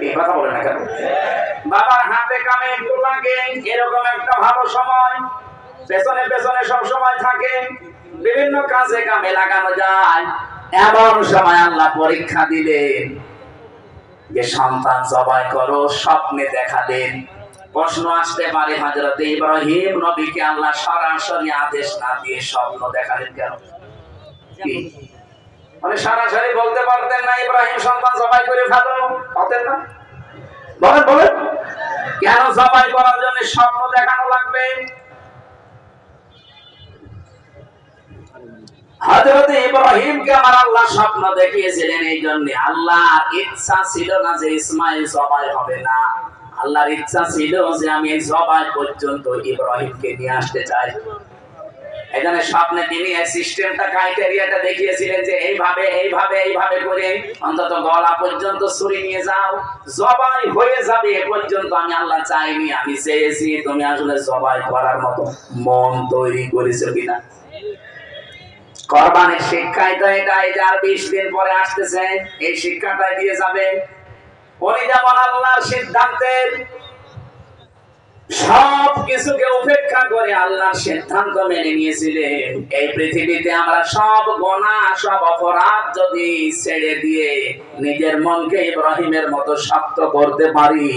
এই কথা বলে না কেন? বাবার হাতে কামে একটু লাগে, এরকম একটা ভালো সময় পেছনে পেছনে সব সময় থাকে, বিভিন্ন কাজে কামে লাগানো যায়। এমন সময় আল্লাহ পরীক্ষা দিলেন যে সন্তান জবাই করো, স্বপ্নে দেখা দেন। প্রশ্ন আসতে পারে, হযরত ইব্রাহিম নবীকে আল্লাহ সরাসরি আদেশ না দিয়ে স্বপ্ন দেখালেন কেন? কি মানে সরাসরি বলতে পারতেন না ইব্রাহিম সন্তান জবাই করে ফেলো, পারতেন না? বলেন বলেন, কেন জবাই করার জন্য স্বপ্ন দেখানো লাগবে? হযরত ইব্রাহিমকে আমার আল্লাহ স্বপ্ন দেখিয়েছিলেন এই জন্য। আল্লাহর ইচ্ছা ছিল না যে ইসমাইল জবাই হবে না, আল্লাহর ইচ্ছা ছিল যে আমি এই জবাই পর্যন্ত ইব্রাহিমকে নিয়ে আসতে চাই। এখানে স্বপ্নে তিনি এই সিস্টেমটা, ক্রাইটেরিয়াটা দেখিয়েছিলেন যে এইভাবে এইভাবে এইভাবে করে অন্তত গলা পর্যন্ত ছুরি নিয়ে যাও, জবাই হয়ে যাবে এ পর্যন্ত আমি আল্লাহ চাইনি, আমি চেয়েছি তুমি আসলে জবাই করার মতো মন তৈরি করেছো কিনা। কোরবানির শিক্ষাই তো এটাই, যার 20 দিন পরে আসতেছে এই শিক্ষাটাই দিয়ে যাবে। উনি যেমন আল্লাহর সিদ্ধান্তের সব কিছুকে উপেক্ষা করে আল্লাহর সিদ্ধান্ত মেনে নিয়েছিলেন। এই পৃথিবীতে আমরা সব গুনাহ সব অপরাধ যদি ছেড়ে দিয়ে নিজের মনকে ইব্রাহিমের মতো শক্ত করতে পারি,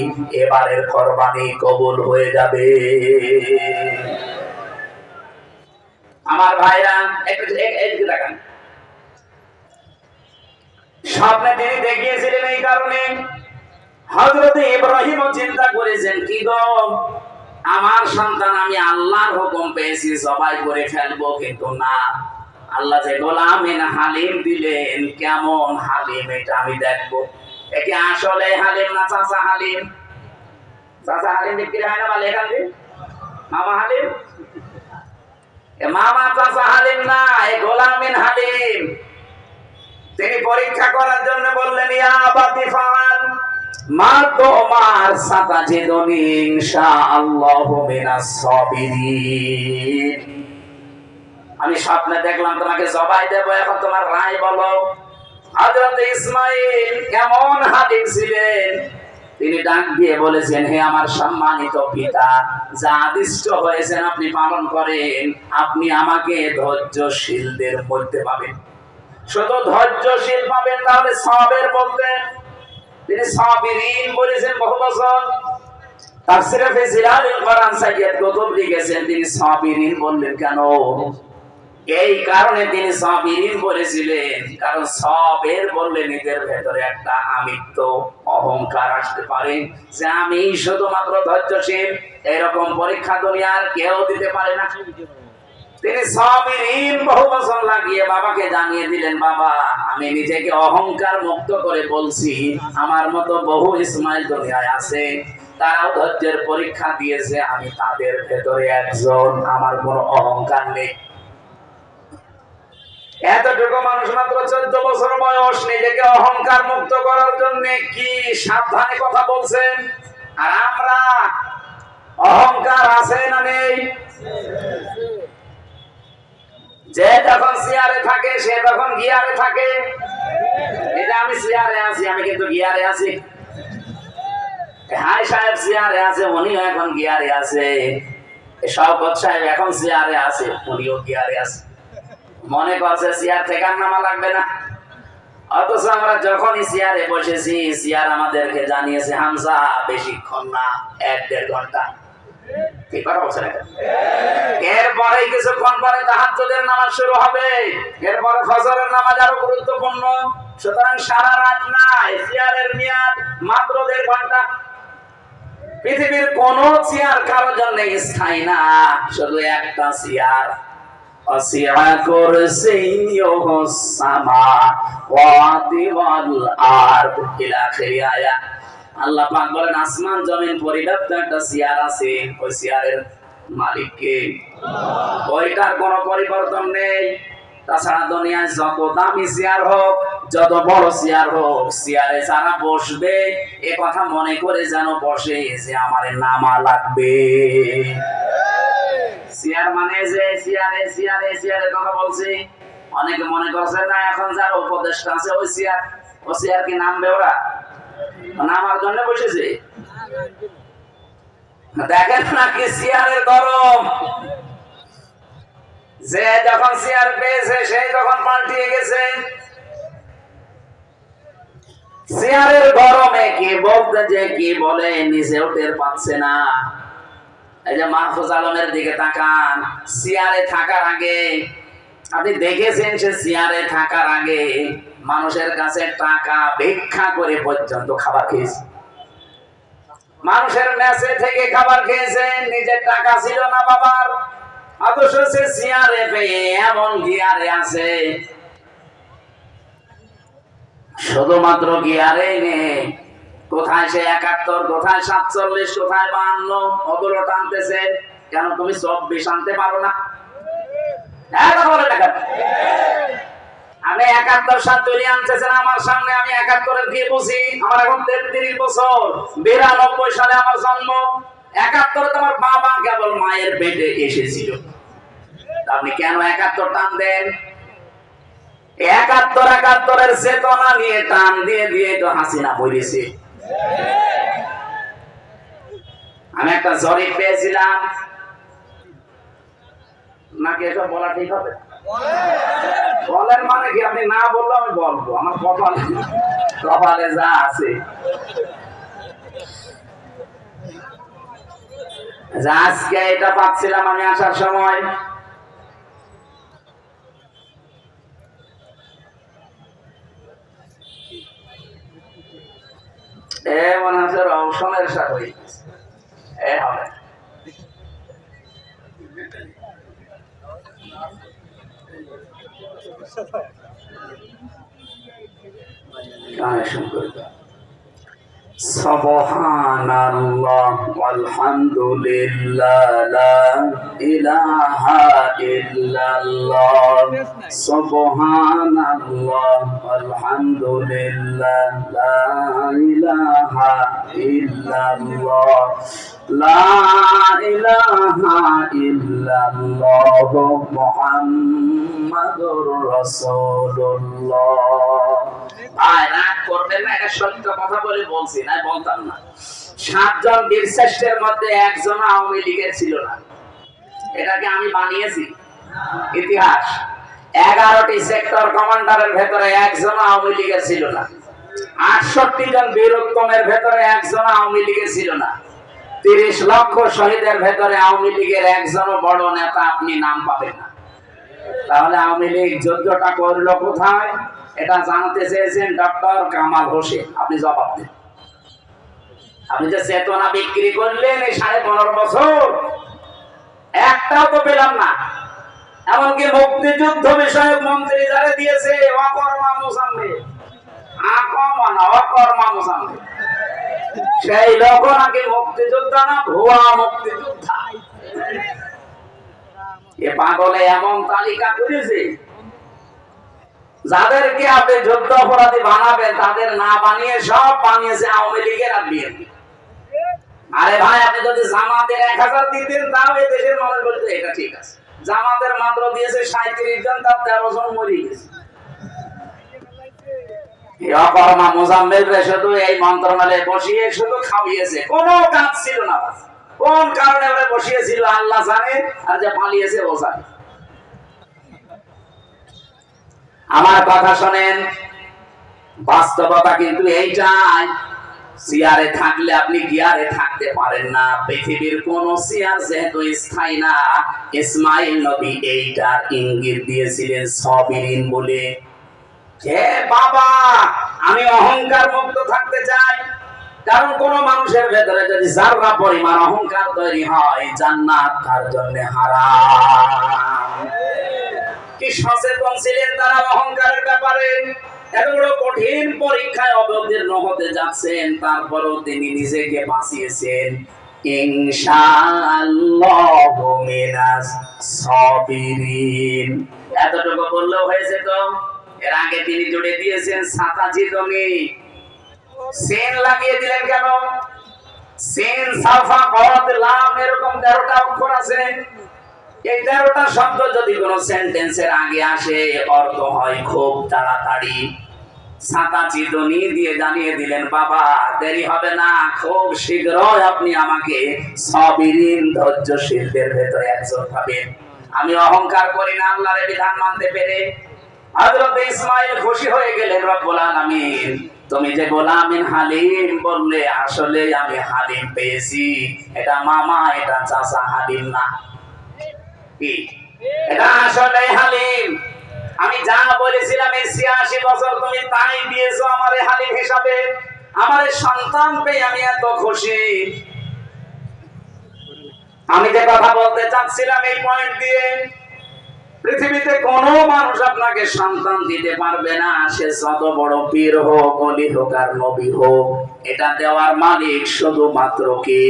এবারের কোরবানি কবুল হয়ে যাবে। আমার ভাইরা একটু দেখেন, স্বপ্নে তিনি দেখিয়েছিলেন এই কারণে হযরত ইব্রাহিম চিন্তা করেছেন কি গো, আমার সন্তান আমি আল্লাহর হুকুম পেয়েছি জবাই করে ফেলবো, কিন্তু না, আল্লাহ যে গোলামিন হালিম দিলেন, কেমন হালিম এটা আমি দেখবো। একে আসলে হালিম না চাচা হালিম? চাচা হালিম বিক্রি হয় না বলে এখান থেকে মামা হালিম, মামা চাচা হালিম না, এই গোলামিন হালিম। তিনি পরীক্ষা করার জন্য বললেন ইয়া আবাতি ফাআল মা তুমার সাতাজিদুনি ইনশাআল্লাহু মিনাস সাবিরিন। আমি স্বপ্নে দেখলাম তোমাকে জবাই দেব, এখন তোমার রায় বলো। হযরত ইসমাঈল কেমন হালিম ছিলেন, তিনি ডাক দিয়ে বলেছেন হে আমার সম্মানিত পিতা, যা আদিষ্ট হয়েছেন আপনি পালন করেন, আপনি আমাকে ধৈর্যশীলদের মধ্যে পাবেন। শুধু ধৈর্যশীল পাবেন, তাহলে সাবের বলতেন, তিনি সাবিরিন বলেছেন বহু বছর। তাফসীরে ফিজিলাতুল কোরআন সাইয়্যিদ কুতুব লিখেছেন তিনি সাবিরিন বললেন কেন? এই কারণে তিনি সাবিরিন বলেছিলেন, কারণ সাবের বললে নিজের ভেতরে একটা আমিত্ব অহংকার আসতে পারে যে আমি শুধুমাত্র ধৈর্যশীল, এরকম পরীক্ষা দুনিয়ার কেউ দিতে পারে না। তিনি সাবিরিন বহু বছর লাগিয়ে বাবাকে জানিয়ে দিলেন, বাবা আমি নিজেকে অহংকার মুক্ত করে বলছি, আমার মতো বহু ইসমাইল দুনিয়ায় আছে, তারাও ধৈর্যের পরীক্ষা দিয়েছে, আমি তাদের ভেতরে একজন, আমার কোনো অহংকার নেই। এতটুকু মানুষ মাত্র 14 বছর বয়স, নিজেকে অহংকার মুক্ত করার জন্য কি সাবধানে কথা বলছেন। আর আমরা অহংকার আছে না নেই? যে যখন চেয়ারে থাকে সে তখন গিয়ারে থাকে। এটা আমি চেয়ারে আছি, আমি কিন্তু গিয়ারে আছি। হাই সাহেব চেয়ারে আছে, উনিও এখন গিয়ারে আছে। শওকত সাহেব এখন চেয়ারে আছে, উনিও গিয়ারে আছে। মনে করছে চেয়ার থেকে আর নামা লাগবে না, অথচ আমরা যখনই চেয়ারে বসেছি চেয়ার আমাদেরকে জানিয়েছে হামজা বেশিক্ষণ না, 1-1.5 ঘন্টা। কি কথা বলছেন? এরপরে কিছুক্ষণ পরে তাহাজ্জুদের নামাজ শুরু হবে, এরপরে ফজরের নামাজ আরো গুরুত্বপূর্ণ। সুতরাং সারা রাত নাই, চেয়ারের মেয়াদ মাত্র 1.5 ঘন্টা। পৃথিবীর কোন চেয়ার কারোর জন্য স্থায়ী না, শুধু একটা চেয়ার। ওয়াসিআ কুরসিয়ুহুস সামাওয়াতি ওয়াল আরদ ইলা আখির আয়াত। আল্লাহ পাক বলেন আসমান জমিন পরিব্যাপ্ত একটা চেয়ার আছে, ওই চেয়ারের মালিক কে? ওইটার কোনো পরিবর্তন নেই। তাছাড়া দুনিয়ায় যত দামি চেয়ার হোক, যত বড় চেয়ার হোক, চেয়ারে যারা বসবে এ কথা মনে করে যেন বসে যে আমার নামা লাগবে। চেয়ার মানে যে চেয়ারে চেয়ারে চেয়ারের কথা বলছি, অনেকে মনে করছে না এখন যারা উপদেষ্টা আছে ওই চেয়ার, ও চেয়ার কি নামবে ওরা? আমার জন্য বসেছে। দেখেন নাকি চেয়ারের গরম, যে যখন চেয়ার পেয়েছে সেই তখন পাল্টিয়ে গেছে। চেয়ারের গরমে কি বলতে যে কি বলে নিজেও টের পাচ্ছে না। এই যে মাহফুজ আলমের দিকে তাকান, চেয়ারে থাকার আগে আপনি দেখেছেন সে চেয়ারে থাকার আগে মানুষের কাছে টাকা ভিক্ষা করে পর্যন্ত খাবার খেয়েছে, মানুষের মেসে থেকে খাবার খেয়েছেন, নিজের টাকা ছিল না বাবার, অথচ সে চেয়ারে পেয়ে এমন গিয়ারে আছে, শুধুমাত্র গিয়ারে নেই, কোথায় সে 71, কোথায় 47, কোথায় 52 ওগুলো টানতেছে। কেন তুমি 24 আনতে পারো না? আমি 71 সাল তুলে আনতেছেন আমার সামনে, আমি 71-এর কি বুঝি? আমার এখন 33 বছর, 92 সালে আমার জন্ম। 71-এ তোমার বাবা কেবল মায়ের পেটে এসেছিল, আপনি কেন 71 টান দেন? 71-71-এর চেতনা নিয়ে টান দিয়ে দিয়ে তো হাসিনা বলেছে। আমি একটা জরিপ পেয়েছিলাম, নাকি এটা বলা ঠিক হবে? বলেন মানে কি? আপনি না বললে আমি বলবো, আমার কপালে যা আছে। আজকে এটা পাচ্ছিলাম আমি আসার সময়, মনে হচ্ছে রওশনের সাথে হবে। সুবহানাল্লাহ ওয়ালহামদুলিল্লাহ লা ইলাহা ইল্লাল্লাহ, সুবহানাল্লাহ ওয়ালহামদুলিল্লাহ লা ইলাহা ইল্লাল্লাহ, লা ইলাহা ইল্লাল্লাহ মুহাম্মাদুর রাসূলুল্লাহ। ভাই রাগ করবেন না, এটা সত্য কথা বলে বলছি, না বলতাম না। 7 জন বীরশ্রেষ্ঠের মধ্যে একজন আওয়ামী লীগের ছিল না, এটাকে আমি বানিয়েছি ইতিহাস। 11টি সেক্টর কমান্ডারের ভেতরে একজন আওয়ামী লীগের ছিল না। 68 জন বীরোত্তমের ভেতরে একজন আওয়ামী লীগের ছিল না। 30 লক্ষ শহীদের ভেতরে আওয়ামী লীগের একজনও বড় নেতা আপনি নাম পাবেন না। তাহলে আওয়ামী লীগ যুদ্ধটা করলো কোথায়? এটা জানতে চেয়েছেন ডক্টর কামাল হোসেন, আপনি জবাব দেন। আপনি যে চেতনা বিক্রি করলেন এই 15.5 বছর, একটাও তো পেলাম না। এমনকি মুক্তিযুদ্ধ বিষয়ক মন্ত্রী যারা দিয়েছে অকর্মা মোসাম্মেদ, অকর্মা মোসাম্মেদ, সেই লোক নাকি মুক্তিযোদ্ধা না, ভুয়া মুক্তিযোদ্ধা। এ পাগলে এমন তালিকা করেছে, যাদেরকে আপনি যুদ্ধ অপরাধী বানাবেন তাদের না বানিয়ে সব বানিয়েছে আওয়ামী লীগের আর বিএনপি। আরে ভাই, আপনি যদি জামাতের 1000 দিতেন তাও এই দেশের মানুষ বলতো এটা ঠিক আছে। জামাতের মাত্র দিয়েছে 37 জন, তার 13 জন মরে গেছে। অকর্মা মোজাম্মেল রে শুধু এই মন্ত্রণালয়ে বসিয়ে শুধু খাওয়িয়েছে, কোনো কাজ ছিল না। কোন কারণে ওরা বসিয়েছিল আল্লাহ জানে, আর যে পালিয়েছে ও জানে। আমার কথা শোনেন, বাস্তবতা কিন্তু এইটাই। চেয়ারে থাকলে আপনি গিয়ারে থাকতে পারেন না। পৃথিবীর কোন চেয়ার যেহেতু স্থায়ী না, ইসমাইল নবী এইটার ইঙ্গিত দিয়েছিলেন সবিরিন বলে। হে বাবা, আমি অহংকার মুক্ত থাকতে চাই, কারণ কোন মানুষের ভেতরে যদি যারা পরিমাণ অহংকার তৈরি হয়, জান্নাত তার জন্য হারাম। কি সচেতন ছিলেন তারা অহংকারের ব্যাপারে। এত বড় কঠিন পরীক্ষায় অবতীর্ণ হতে যাচ্ছেন, তারপরও তিনি নিজেকে বাঁচিয়েছেন। ইনশাআল্লাহু মিনাস সাবিরিন, এতটুকু বললেও হয়েছে তো। এর আগে তিনি জুড়ে দিয়েছেন সাতাজিদনি, সেন লাগিয়ে দিলেন কেন? সেন, সাফা, কদ, লাম এরকম 13টা অক্ষর আছে। এই 13টা শব্দ যদি কোন সেন্টেন্সের আগে আসে, অর্থ হয় খুব তাড়াতাড়ি। ছাতা চিদনি দিয়ে জানিয়ে দিলেন, বাবা দেরি হবে না, খুব শীঘ্রই আপনি আমাকে সাবিরিন ধৈর্যশীলদের ভেতরে একজন পাবেন। আমি অহংকার করি না আল্লাহর বিধান মানতে পেরে। হযরত ইসমাঈল খুশি হয়ে গেলেন। রব্বুল আলামিন তুমি যে গোলামিন হালিম বললে, আসলে আমি হালিম পেয়েছি। এটা মামা, এটা চাচা হালিম না, কি এটা আসলে হালিম। আমি যা বলেছিলাম এই ৮৬ বছর তুমি তাই দিয়েছো আমারে হালিম হিসাবে। আমার সন্তান পেয়ে আমি এত খুশি। আমি যে কথা বলতে চাচ্ছিলাম এই পয়েন্ট দিয়ে, পৃথিবীতে কোন মানুষ আপনাকে সন্তান দিতে পারবে না, সে যত বড় পীর হোক, অলি হোক আর নবী হোক। এটা দেওয়ার মালিক শুধুমাত্র কে?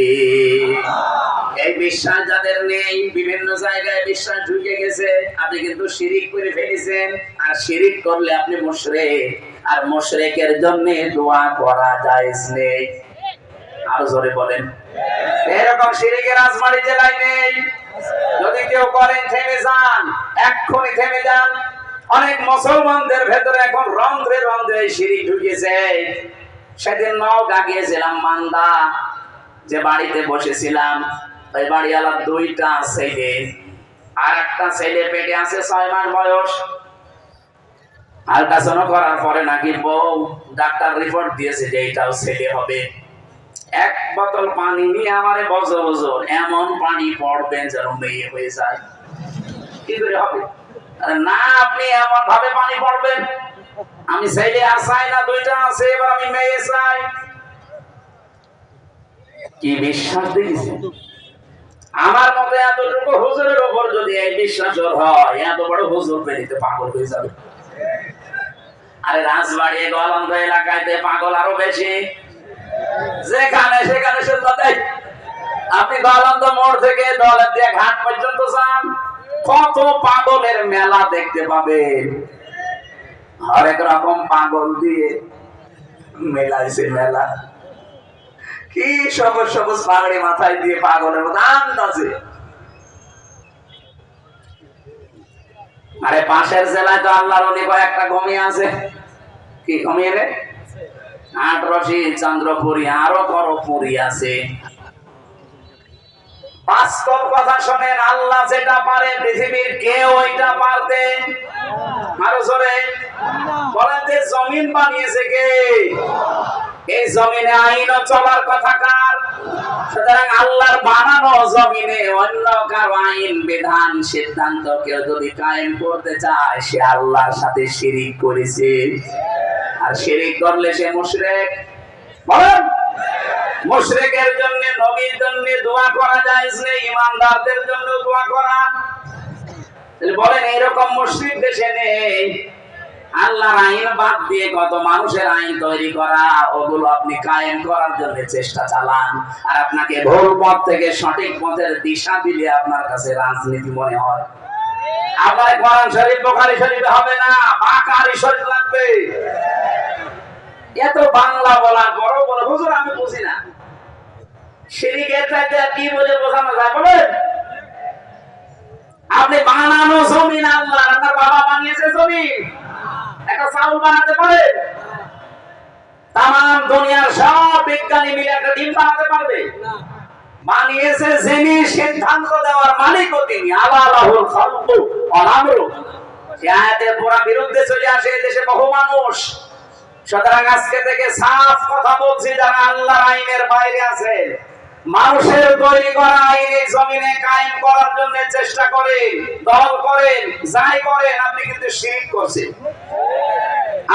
এই বিশ্বাস যাদের নেই, বিভিন্ন জায়গায় বিশ্বাস ঢুকে গেছে, আপনি কিন্তু শিরিক করে ফেলেছেন। আর শিরিক করলে আপনি মুশরিক, আর মুশরিকের জন্য দোয়া করা জায়েজ নেই। আরো জোরে বলেন। এরকম শিরিকের রাজবাড়ী জেলায় নেই। যদি কেউ করেন থেমে যান, এক্ষুনি থেমে যান। অনেক মুসলমানদের ভেতরে এখন রন্ধ্রে রন্ধ্রে শিরিক ঢুকেছে। সেদিন নওগাঁ গিয়েছিলাম, মান্দা যে বাড়িতে বসেছিলাম, ওই বাড়িওয়ালার 2টা ছেলে, আর একটা ছেলে পেটে আছে 6 মাস বয়স। আল্ট্রাসাউন্ড করার পরে নাকি বউ ডাক্তার রিপোর্ট দিয়েছে যে এটাও ছেলে হবে। এক বোতল পানি নিয়ে আমারে বছর বছর এমন পানি পড়বেন যেন মেয়ে হয়ে যায়। কি করে হবে? না, আপনি এমন ভাবে পানি পড়বেন, আমি ছেলে আর চাই না, 2টা আছে, এবার আমি মেয়ে চাই। কি বিশ্বাস দেখেছেন? আমার মতে এতটুকু হুজুরের উপর যদি এই বিশ্বাস হয়, এত বড় হুজুর পেরিতে পাগল হয়ে যাবে। আরে রাজবাড়ি গলন্দ এলাকায় পাগল আরো বেশি। যেখানে সেখানে শুনতে দেয়। আপনি গলন্দ মোড় থেকে দৌলতদিয়া ঘাট পর্যন্ত যান, কত পাগলের মেলা দেখতে পাবেন। হরেক রকম পাগল দিয়ে মেলাইছে মেলা। কি সবুজ সবুজ পাগড়ি মাথায় দিয়ে পাগলের মতো আন্দাজে। আরে পাশের জেলায় তো আল্লাহর ওলি কয়েকটা ঘুমিয়ে আছে। কি ঘুমিয়ে রে? আটরশি, চন্দ্রপুরী, আরো করপুরী আছে। বাস্তব কথা শোনেন, আল্লাহ যেটা পারে পৃথিবীর কেউ ওইটা পারতে। আরো জোরে বলেন, যে জমিন বানিয়েছে কে? এই জমিনে আইন চলার কথা কার? সুতরাং আল্লাহর বানানো জমিনে অন্য কারো আইন বিধান সিদ্ধান্ত কেউ যদি কায়েম করতে চায়, সে আল্লাহর সাথে শিরিক করেছে। আর শিরিক করলে সে মুশরিক। বলেন, মুশরিকের জন্য নবীর জন্য দোয়া করা জায়েজ নেই, ইমানদারদের জন্য দোয়া করা। বলেন, এরকম মুশরিক দেশে নেই। আল্লাহর আইন বাদ দিয়ে কত মানুষের আইন তৈরি করা, ওগুলো আপনি কায়েম করার জন্য চেষ্টা চালান। আর আপনাকে ভুল পথ থেকে সঠিক পথের দিশা দিলে আপনার কাছে রাজনীতি মনে হয়। আপনার কোরআন শরীফ, বুখারী শরীফে হবে না, বাকারি শরীফ লাগবে। এত বাংলা বলা বড় বড় হুজুর, আমি বুঝি না শিরিকের চাইতে কি বলে বোঝানো যায় বলেন? আপনি বানানো জমিন আল্লাহ, আপনার বাবা বানিয়েছে জমিন। একটা চাউল বানাতে পারে? তাম দুনিয়ার সব বিজ্ঞানী মিলে একটা ডিম বানাতে পারবে না। বানিয়েছে যিনি, সিদ্ধান্ত দেওয়ার মালিকও তিনি। আলাহুল খালকু ওয়াল আমরু। এই আয়াতের পুরো বিরুদ্ধে চলে আসে দেশে বহু মানুষ। সুতরাং আজকে থেকে সাফ কথা বলছি, যারা আল্লাহর আইনের বাইরে আছে, মানুষের তৈরি করা আইন এই জমিনে কায়েম করার জন্য চেষ্টা করেন, দল করেন, যাই করেন, আপনি কিন্তু শিরক করছেন।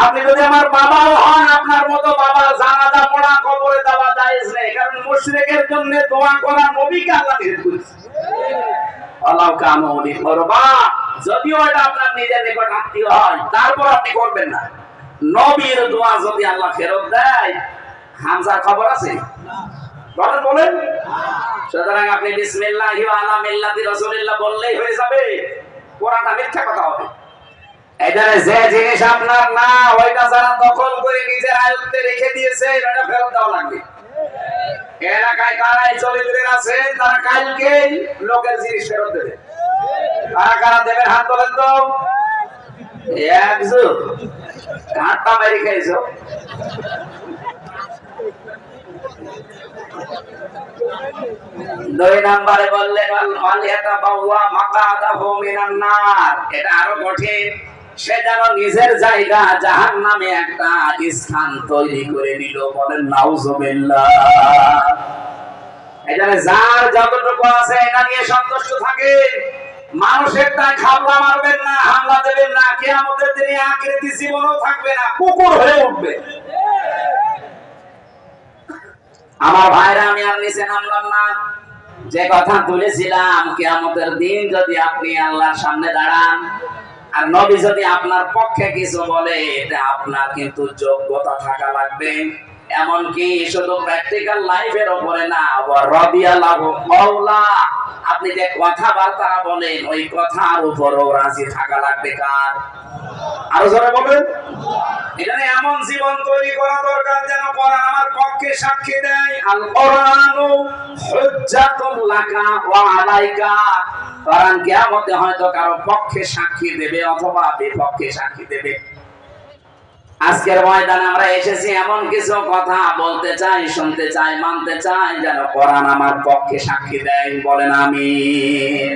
আপনি যদি আমার বাবাও হন, আপনার মতো বাবার জানাজা পড়া, কবরে দেওয়া জায়েজ নেই। কারণ মুশরিকের জন্য দোয়া করা নবীকে আল্লাহ নিষেধ করেছে। আল্লাহ কানুনি করবা, যদিও এটা আপনার নিজের নিকট আত্মীয় হয়, তারপর আপনি করবেন না। নবীর দোয়া যদি আল্লাহ ফেরত দেয়, হামজার খবর আছে? বলেন বলেন। সুতরাং আপনি বিসমিল্লাহি ওয়া আলা মিল্লাতি রাসূলিল্লাহ বললেই হয়ে যাবে? কোরআনটা মিথ্যা কথা হবে। এখানে যে জিনিস আপনার না, ওইটা যারা দখল করে নিজের আয়ত্তে রেখে দিয়েছে, এটা ফেরত দেওয়া লাগবে। এলাকায় কারাই চরিত্রের আছে, তারা কালকেই লোকের জিনিস ফেরত দেবে। কারা কারা দেবেন হাত তোলেন তো। এক যুগ কাঁটা মেরে খাইছো। দুই নম্বরে বললেন এটা আরো কঠিন, সে যেন নিজের জায়গা জাহান্নামে একটা স্থান তৈরি করে নিল। বলেন নাউজুবিল্লাহ। এখানে যার যতটুকু আছে এটা নিয়ে সন্তুষ্ট থাকে। মানুষের তা খাবলা মারবেন না, হামলা দেবেন না, কিয়ামতের দিনে আকৃতি জীবনও থাকবে না, কুকুর হয়ে উঠবে। আমার ভাইরা, আমি আর নিচে নামলাম না। যে কথা তুলেছিলাম, কিয়ামতের দিন যদি আপনি আল্লাহর সামনে দাঁড়ান আর নবী যদি আপনার পক্ষে কিছু বলে, এটা আপনার কিন্তু যোগ্যতা থাকা লাগবে। এমনকি শুধু প্র্যাকটিক্যাল লাইফের উপরে না, রাদিয়াল্লাহু মাওলা, আপনি যে কথাবার্তা বলেন ওই কথার উপরও রাজি থাকা লাগবে। কার? আরো জোরে বলেন। এখানে এমন জীবন তৈরি করা দরকার যেন কোরআন আমার পক্ষে সাক্ষী দেয়। আল কোরআনু হুজ্জাতুল লাকা ওয়া আলাইকা। কোরআন কিয়ামতে হয়তো কারো পক্ষে সাক্ষী দেবে অথবা বিপক্ষে সাক্ষী দেবে। আজকের ময়দানে আমরা এসেছি এমন কিছু কথা বলতে চাই, শুনতে চাই, মানতে চাই যেন কোরআন আমার পক্ষে সাক্ষী দেয়। বলেন আমিন।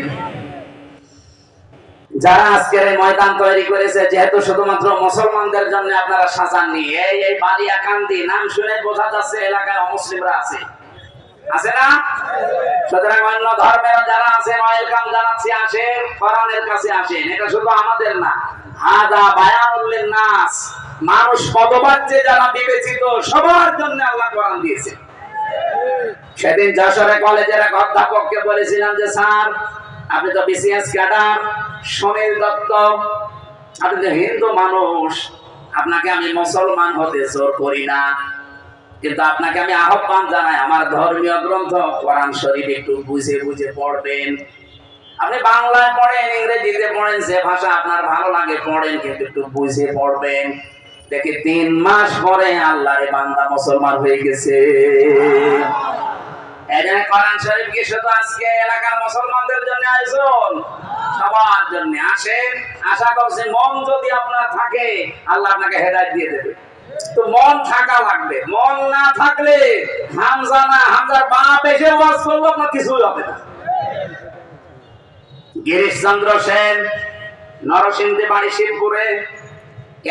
যারা আজকের এই ময়দান তৈরি করেছে, যেহেতু শুধুমাত্র মুসলমানদের জন্য আপনারা সাজাননি, এই বালিয়াকান্দি নাম শুনে বোঝা যাচ্ছে এলাকায় অমুসলিমরা আছে, আছে না? সুতরাং অন্য ধর্মের যারা আছে ওয়েলকাম জানাচ্ছি, আসেন কোরআনের কাছে আসেন। এটা শুধু আমাদের না, হাদা বায়ানুল লিন্নাস, মানুষ মতবাদে যারা বিবেচিত সবার জন্য আল্লাহ কোরআন দিয়েছে। সেদিন যশোরে কলেজের এক অধ্যাপককে বলেছিলাম যে স্যার, আপনি তো বিসিএস ক্যাডার, সুনীল দত্ত, আপনি তো হিন্দু মানুষ, আপনাকে আমি মুসলমান হতে জোর করি না, কিন্তু আপনাকে আমি আহ্বান জানাই আমার ধর্মীয় গ্রন্থ কোরআন শরীফ একটু বুঝে বুঝে পড়বেন। আপনি বাংলায় পড়েন, ইংরেজিতে পড়েন, যে ভাষা আপনার ভালো লাগে পড়েন, কিন্তু একটু বুঝে পড়বেন। দেখে 3 মাস পরে আল্লাহর বান্দা মুসলমান হয়ে গেছে। এখানে কোরআন শরীফ কি শুধু আজকে এলাকার মুসলমানদের জন্য আয়োজন? সবার জন্য আসেন। আশা করছি মন যদি আপনার থাকে আল্লাহ আপনাকে হেদায়েত দিয়ে দেবে। তো মন থাকা লাগবে, মন না থাকলে হামজা না, হামজার বাপ এসে ওয়াজ করলো আপনার কিছুই হবে না। গিরিশচন্দ্র সেন, নরসিংদী বাড়ি, শিবপুরে,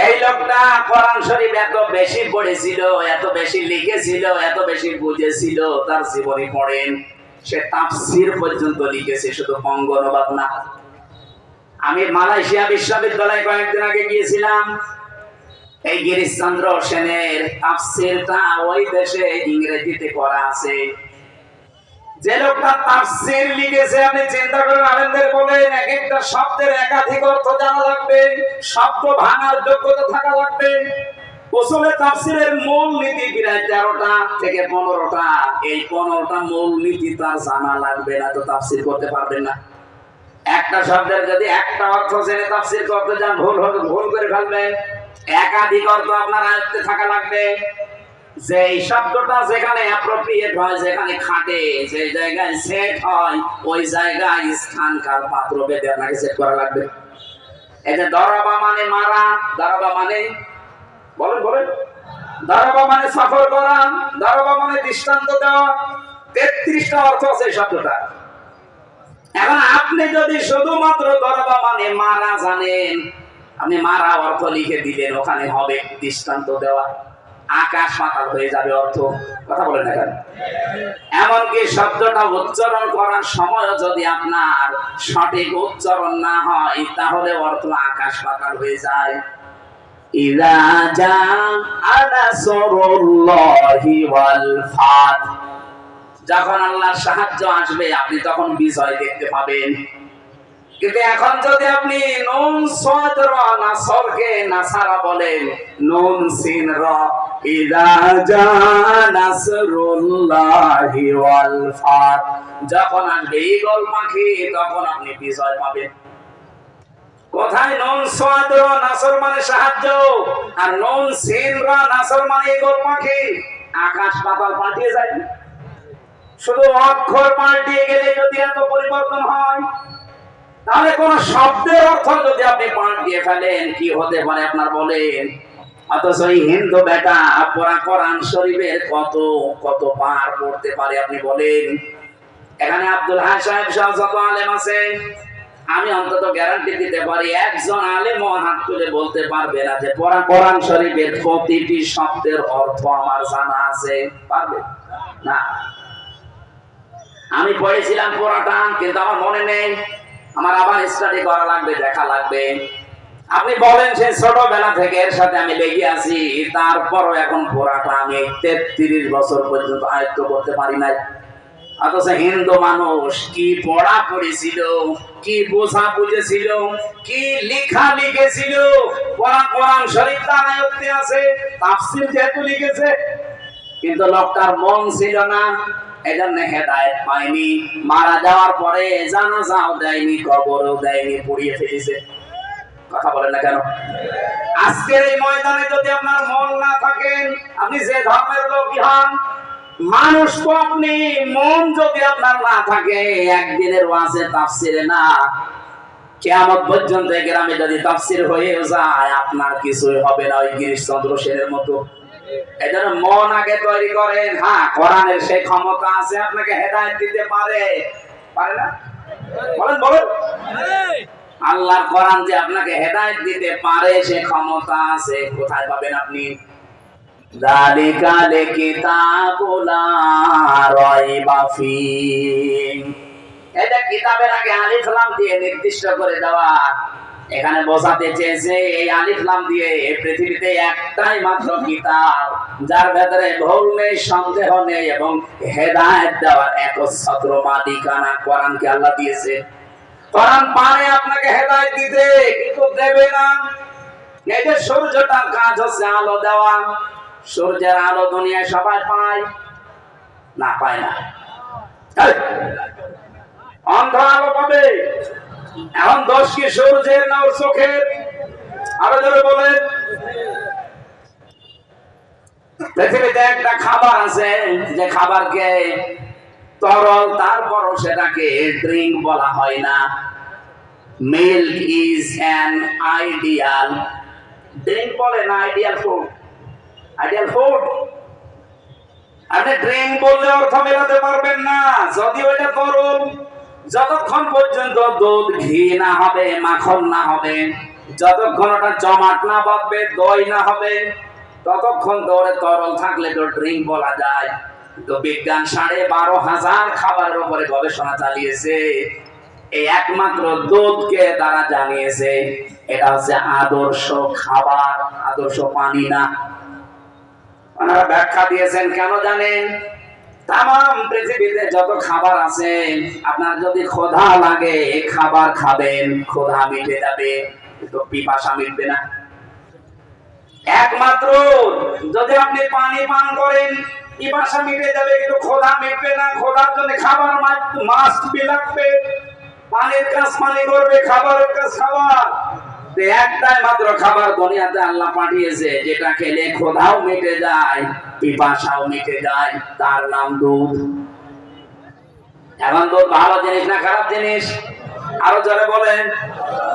এই লোকটা কোরআন শরীফ এত বেশি পড়েছিল, এত বেশি লিখেছিল, এত বেশি বুঝেছিল, তার জীবনী পড়েন, সে তাফসীর পর্যন্ত লিখেছে, শুধু বঙ্গ অনুবাদ না। আমি মালয়েশিয়া বিশ্ববিদ্যালয়ে কয়েকদিন আগে গিয়েছিলাম। এই গিরিশচন্দ্র সেনের তাফসীরটা ওই দেশে ইংরেজিতে করা আছে। যে লোকটা তাফসীর লিখেছে, আপনি চিন্তা করেন, আলেমদের বলেন এক একটা শব্দের একাধিক অর্থ জানা লাগবে, শব্দ ভাঙার যোগ্যতা থাকা লাগবে। উসুলে তাফসীরের মূল নীতি প্রায় 13টা থেকে 15টা। এই 15টা মূল নীতি তার জানা লাগবে, না তো তাফসীর করতে পারবেন না। একটা শব্দের যদি একটা অর্থ জেনে তাফসীর করতে যান, ভুল করে ফেলবেন। একাধিক অর্থ আপনার আয়ত্তে থাকা লাগবে। যে এই শব্দটা যেখানে অ্যাপ্রোপ্রিয়েট হয়, যেখানে খাটে, যে জায়গায় সেট হয়, ওই জায়গায় স্থানকাল পাত্র ভেদে আপনাকে সেট করা লাগবে। এই যে দরাবা মানে মারা, দরাবা মানে বলেন বলেন, দরাবা মানে সফর করা, দরাবা মানে দৃষ্টান্ত দেওয়া, 33টা অর্থ আছে এই শব্দটা। এখন আপনি যদি শুধুমাত্র দরাবা মানে মারা জানেন, আপনি মারা অর্থ লিখে দিলেন, ওখানে হবে দৃষ্টান্ত দেওয়া, আকাশ পাতাল হয়ে যাবে অর্থ। কথা বলে দেখেন। এমনকি শব্দটা উচ্চারণ করার সময় যদি আপনার সঠিক উচ্চারণ না হয়, তাহলে অর্থ আকাশ পাতাল হয়ে যায়। ইযা জাআ নাসরুল্লাহি ওয়াল ফাত, যখন আল্লাহর সাহায্য আসবে আপনি তখন বিজয় দেখতে পাবেন। কিন্তু এখন যদি আপনি নুন সাদ র নাসরকে নাসারা বলেন, নুন সিন র, ইযা জা নাসরুল্লাহি ওয়াল ফাত, যখন আসবে ঈগল পাখি তখন আপনি বিজয় পাবেন। কোথায় নুন সাদ র নাসর মানে সাহায্য, আর নুন সিন র নাসর মানে ঈগল পাখি। আকাশ পাতাল পাল্টিয়ে যায়। শুধু অক্ষর পাল্টিয়ে গেলে যদি এত পরিবর্তন হয়, তাহলে কোন শব্দের অর্থ যদি আপনি পাঠ দিয়ে ফেলেন কি হতে পারে আপনার বলেন? অথচ এই হিন্দু বেটা পুরা কোরআন শরীফের কত কত পার পড়তে পারে আপনি বলেন? এখানে আব্দুল হাই সাহেব সহ যত আলেম আছে, আমি অন্তত গ্যারান্টি দিতে পারি একজন আলেম হাত তুলে বলতে পারবে না যে পুরা কোরআন শরীফের প্রতিটি শব্দের অর্থ আমার জানা আছে। পারবে না। আমি পড়েছিলাম পুরাটা, কিন্তু আমার মনে নেই। আমার আবার স্টাডি করা লাগবে, দেখা লাগবে। আপনি বলেন সেই ছোটবেলা থেকে এর সাথে আমি লেগে আছি, তারপরও এখন পুরাটা আমি 33 বছর পর্যন্ত আয়ত্ত করতে পারি নাই। অথচ হিন্দু মানুষ কি পড়া পড়েছিল, কি বোঝা বুঝেছিল, কি লেখা লিখেছিল, কোরআন শরীফ তার আয়ত্তে আছে, তাফসীর যেহেতু লিখেছে, কিন্তু লোকটার মন ছিল না, এজন্য হেদায়েত পায়নি। মারা যাওয়ার পরে জানাজাও দেয়নি, কবরও দেয়নি, পুড়িয়ে ফেলেছে। কথা বলেন না কেন? আজকের এই ময়দানে যদি আপনার মন না থাকেন, আপনি যে ধর্মের লোকই হন, মানুষ তো আপনি, মন যদি আপনার না থাকে, একদিনের ওয়াজে তাফসিরে না, কিয়ামত পর্যন্ত গ্রামে যদি তাফসির হয়ে যায়, আপনার কিছুই হবে না ওই গিরিশচন্দ্র সেনের মতো। এজন্য মন আগে তৈরি করেন। হ্যাঁ, কোরআনের সেই ক্ষমতা আছে, আপনাকে হেদায়েত দিতে পারে। পারে না? বলেন বলেন। আল্লাহর কোরআন যে আপনাকে হেদায়েত দিতে পারে, সে ক্ষমতা আছে। কোথায় পাবেন আপনি? যালিকাল কিতাবু লা রাইবা ফীহ। এটা কিতাবের আগে আলিফ লাম দিয়ে নির্দিষ্ট করে দেওয়া। এখানে বোঝাতে চেয়েছে এই আলিফ লাম দিয়ে পৃথিবীতে একটাই মাত্র কিতাব, যার ভেতরে ভুল নেই, সন্দেহ নেই এবং হেদায়েত দেওয়ার একচ্ছত্র মালিকানা কোরআনকে আল্লাহ দিয়েছে। কোরআন পারে আপনাকে হেদায়েত দিতে, কিন্তু দেবে না। এই যে সূর্যটার কাজ হচ্ছে আলো দেওয়া, সূর্যের আলো দুনিয়ায় সবাই পায় না? পায় না। অন্ধ আলো পাবে। এখন দোষ কি সূর্যের না ওর চোখের? আরো জোরে বলেন। পৃথিবীতে একটা খাবার আছে যে খাবারকে তরল, তারপরও সেটাকে ড্রিঙ্ক বলা হয় না। Milk is an ideal drink, বলে না আইডিয়াল ফুড। আইডিয়াল ফুড আপনি ড্রিঙ্ক বললে অর্থ মেলাতে পারবেন না, যদি ওইটা তরল। যতক্ষণ পর্যন্ত দুধ ঘি না হবে, মাখন না হবে, যতক্ষণ ওটা জমাট না বাঁধবে, দই না হবে, ততক্ষণ ধরে তরল থাকলে তো ড্রিঙ্ক বলা যায়। তো বিজ্ঞান 12,500 খাবারের উপরে গবেষণা চালিয়েছে, এই একমাত্র দুধকে তারা জানিয়েছে এটা হচ্ছে আদর্শ খাবার, আদর্শ পানি না। ওনারা ব্যাখ্যা দিয়েছেন কেন জানেন? তাম পৃথিবীতে যত খাবার আছে, আপনার যদি ক্ষুধা লাগে খাবার খাবেন, ক্ষুধা মিটে যাবে, কিন্তু পিপাসা মিটবে না। একমাত্র যদি আপনি পানি পান করেন, পিপাসা মিটে যাবে, কিন্তু ক্ষুধা মিটবে না। ক্ষুধার জন্য খাবার মাস্ট বি লাগবে। পানির কাজ পানি করবে, খাবারের কাজ খাবার। একটাই মাত্র খাবার দুনিয়াতে আল্লাহ পাঠিয়েছে, যেটা খেলে ক্ষুধাও মিটে যায়, পিপাসাও মিটে যায়, তার নাম দুধ। এখন দুধ ভালো জিনিস না খারাপ জিনিস? আরো জোরে বলেন।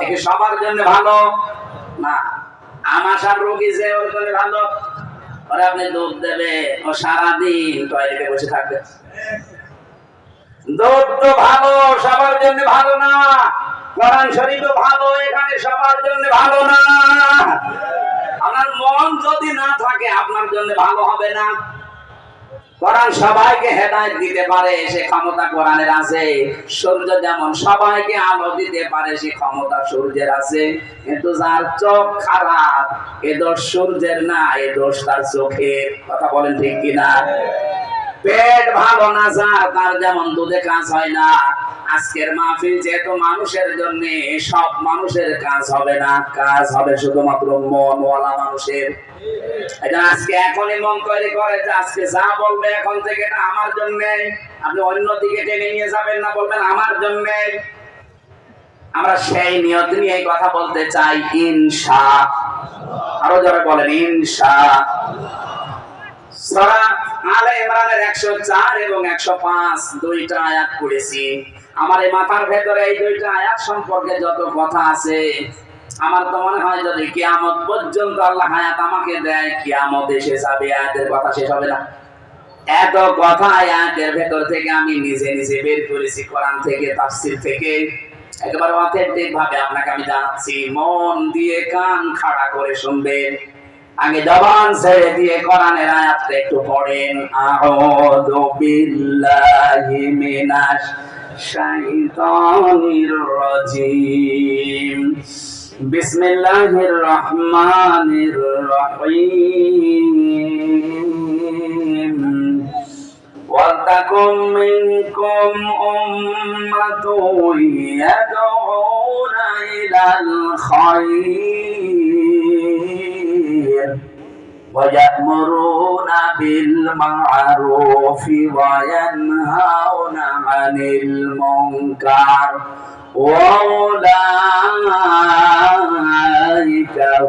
একে সবার জন্য ভালো না। আমাশার রোগী যে ওর জন্য ভালো, ওরা আপনি দুধ দেবে, ও সারাদিন টয়লেটে বসে থাকবে। দুধ তো ভালো, সবার জন্য ভালো না। কোরআন শরীফও ভালো, এখানে সবার জন্য ভালো না। আপনার মন যদি না থাকে, আপনার জন্য ভালো হবে না। কোরআন সবাইকে হেদায়েত দিতে পারে, সে ক্ষমতা কোরআনের আছে। সূর্য যেমন সবাইকে আলো দিতে পারে, সে ক্ষমতা সূর্যের আছে। কিন্তু যার চোখ খারাপ, এ দোষ সূর্যের না, এ দোষ তার চোখের। কথা বলেন ঠিক কিনা? পেট ভালো না যার, তার যেমন দুধে কাজ হয় না। আজকের মাহফিল যেহেতু মানুষের জন্য, সব মানুষের কাজ হবে না, কাজ হবে শুধুমাত্র মনওয়ালা মানুষের। এটা আজকে এখনই মন তৈরি করে যে আজকে যা বলবে এখন থেকে এটা আমার জন্য। আপনি অন্যদিকে টেনে নিয়ে যাবেন না, বলবেন আমার জন্য। আমরা সেই নিয়ত নিয়ে এই কথা বলতে চাই, ইনশাআল্লাহ। আরো যারা বলেন ইনশাআল্লাহ। সূরা আলে ইমরানের 104 এবং 105 দুইটা আয়াত পড়েছি। আমার এই মাথার ভেতরে এই দুইটা আয়াত সম্পর্কে যত কথা আছে, আমার তো মনে হয় যদি কিয়ামত পর্যন্ত আল্লাহ হায়াত আমাকে দেয়, কিয়ামত এসে যাবে, আয়াতের কথা শেষ হবে না। এত কথা আয়াতের ভেতর থেকে আমি নিজে নিজে বের করেছি, কোরআন থেকে, তাফসীর থেকে, একেবারে অথেন্টিক ভাবে আপনাকে আমি জানাচ্ছি। মন দিয়ে কান খাড়া করে শুনবেন, আগে জবান ছেড়ে দিয়ে কোরআনের আয়াতটা একটু পড়েন। আউযু বিল্লাহি মিনাশ শাইতানির রাজিম, বিসমিল্লাহির রহমানির রহিম। ওয়ালতাকুম মিনকুম উম্মাতুন ইয়াদউনা ইলাল খায়র ওয়া ইয়া'মুরুনা বিল মা'রুফি ওয়া ইয়ানহাউনা আনিল মুনকার ওয়া উলাইকা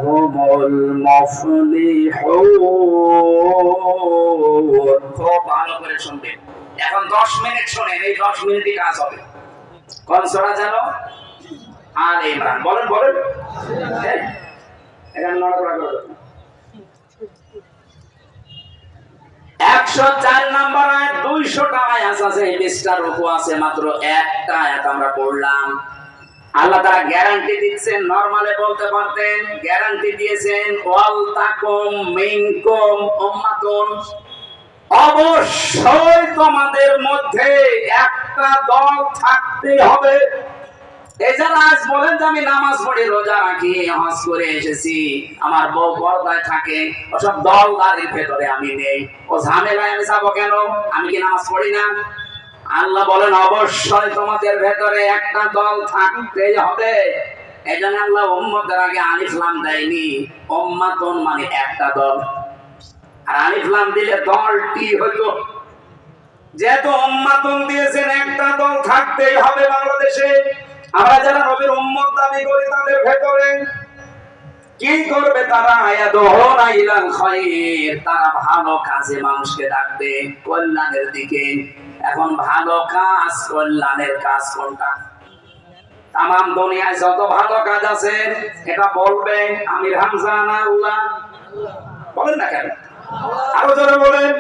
হুমুল মুফলিহুন। খুব ভালো করে শুনবেন। এখন 10 মিনিট শুনেন, এই 10 মিনিটই কাজ হবে। কোন সূরা জানো? আলে ইমরান। বলেন বলেন। এখানে নড়াচড়া করো। 104 নম্বর আয়াত, 200টা আয়াত আছে, 20টা রুকু আছে, মাত্র একটা আয়াত আমরা পড়লাম। আল্লাহ তাআলা গ্যারান্টি দিচ্ছেন, নরমালে বলতে পারতেন, গ্যারান্টি দিয়েছেন ওয়াল তাকুম মিনকুম উম্মাতুন, অবশ্যই তোমাদের মধ্যে একটা দল থাকতে হবে। এই যারা আজ বলেন যে আমি নামাজ পড়ি, রোজা রাখি, হজ করে এসেছি, আমার বউ পর্দায় থাকে, ওসব দলদারির ভেতরে আমি নেই, ও ঝামেলায় আমি যাবো কেন? আমি কি নামাজ পড়ি না? আল্লাহ বলেন অবশ্যই তোমাদের ভেতরে একটা দল থাকতেই হবে। এই জন্য আল্লাহ উম্মতের আগে আলিফ লাম দেয়নি, উম্মাতুন মানে একটা দল, আর আলিফ লাম দিলে দলটি হতো। যেহেতু উম্মাতুন দিয়েছেন, একটা দল থাকতেই হবে বাংলাদেশে। আমরা যারা নবীর উম্মত দাবি করি, তাদের ভেতরে কি করবে তারা? ইয়াদউনা ইলাল খায়র, তারা ভালো কাজে মানুষকে ডাকবে, কল্যাণের দিকে। এখন ভালো কাজ, কল্যাণের কাজ কোনটা? তামাম দুনিয়ায় যত ভালো কাজ আছে, এটা বলবে আমির হামজা না আল্লাহ? বলেন না কেন? আরো জোরে বলেন।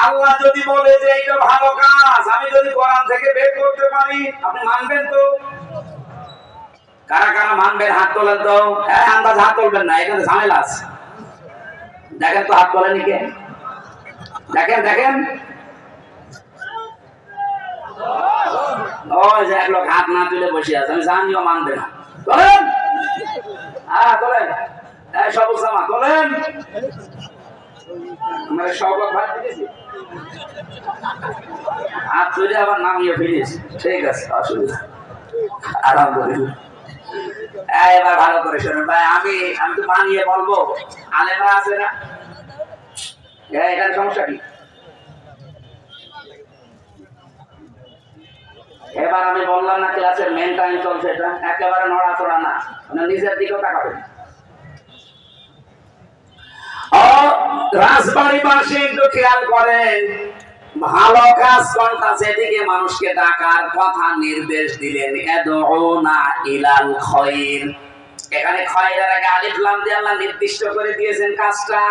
আল্লাহ যদি বলে যে এটা ভালো কাজ, আমি যদি কোরআন থেকে বের করতে পারি, আপনি মানবেন তো? কারা কারা মানবেন হাত তোলেন তো? হ্যাঁ, আন্দাজ হাত তুলবেন না, এখানে ঝামেলা আছে। দেখেন তো হাত তোলেনি কে? দেখেন দেখেন। ওই যে এক লোক হাত না তুলে বসে আছে, আমি জানিও মানবে না। তোলেন, হ্যাঁ তোলেন। সবুজ জামা তোলেন। মানে সবক ভাত দিয়েছি, হাত তুলে আবার নামিয়ে ফেলেছি। ঠিক আছে, অসুবিধা, আলহামদুলিল্লাহ। এবার ভালো করে শোনেন ভাই, আমি তো মানিয়ে বলবো, আলেমরা আছে না, এখানে সমস্যা কি? এবার আমি বললাম না ক্লাসের মেন টাইম চলছে, এটা একেবারে নড়াচড়া না, মানে নিজের দিকেও তাকাবেন। রাজবাড়িবাসী একটু খেয়াল করেন, ভালো কাজ কোনটা সেদিকে মানুষকে ডাকার কথা নির্দেশ দিলেন। ইয়াদউনা ইলাল খায়র, এখানে খায়রের আগে আলিফ লাম দিয়ে আল্লাহ নির্দিষ্ট করে দিয়েছেন কাজটা।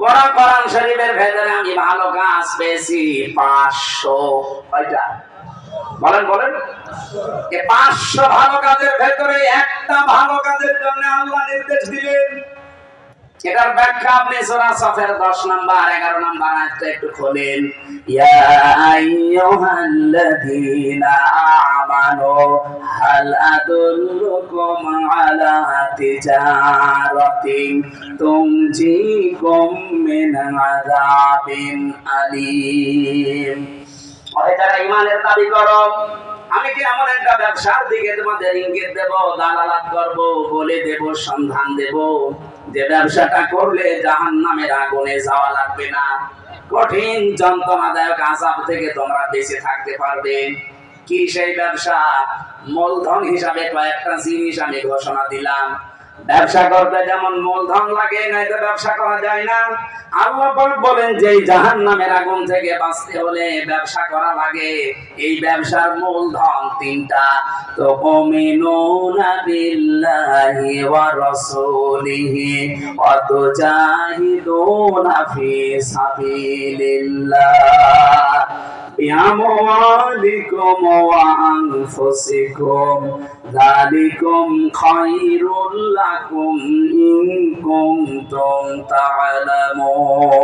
কোরআন শরীফের ভেতরে আমি ভালো কাজ পেয়েছি 500। কয়টা? বলেন বলেন। এই 500 ভালো কাজের ভেতরে একটা ভালো কাজের জন্য আল্লাহ নির্দেশ দিলেন। এটার ব্যাখ্যা আপনি সূরা সাফের 10 নাম্বার 11 নাম্বার আয়াতটা একটু খোলেন। ইয়া আইয়ুহাল্লাযীনা আমানু হাল আদুল্লুকুম আলা তিজারাতিন তুনজিকুম মিন আযাবিন আলীম। ওহে যারা ঈমানের দাবি করো, আমি কি এমন একটা ব্যবসার দিকে তোমাদের ইঙ্গিত দেব, দালালাত করব, বলে দেব, সন্ধান দেব, যে ব্যবসাটা করলে জাহান্নামের আগুনে যাওয়া লাগবে না, কঠিন যন্ত্রণাদায়ক আযাব থেকে তোমরা বেঁচে থাকতে পারবে। কি সেই ব্যবসা? মূলধন হিসাবে কয়েকটা জিনিস আমি ঘোষণা দিলাম। ব্যবসা করতে যেমন মূলধন লাগে, নাই তো ব্যবসা করা যায় না। আল্লাহ পাক বলেন যে জাহান্নামের আগুন থেকে বাঁচতে হলে ব্যবসা করা লাগে। এই ব্যবসার মূলধন তিনটা। তো মুমিনুনা বিল্লাহি ওয়া রাসূলিহি ওয়া তুজাহিদুনা ফি সাবিলিল্লাহ বিআমওয়ালিকুম ওয়া আনফুসিকুম যালিকুম খায়রুল লাকুম ইন কুনতুম তা'লামুন।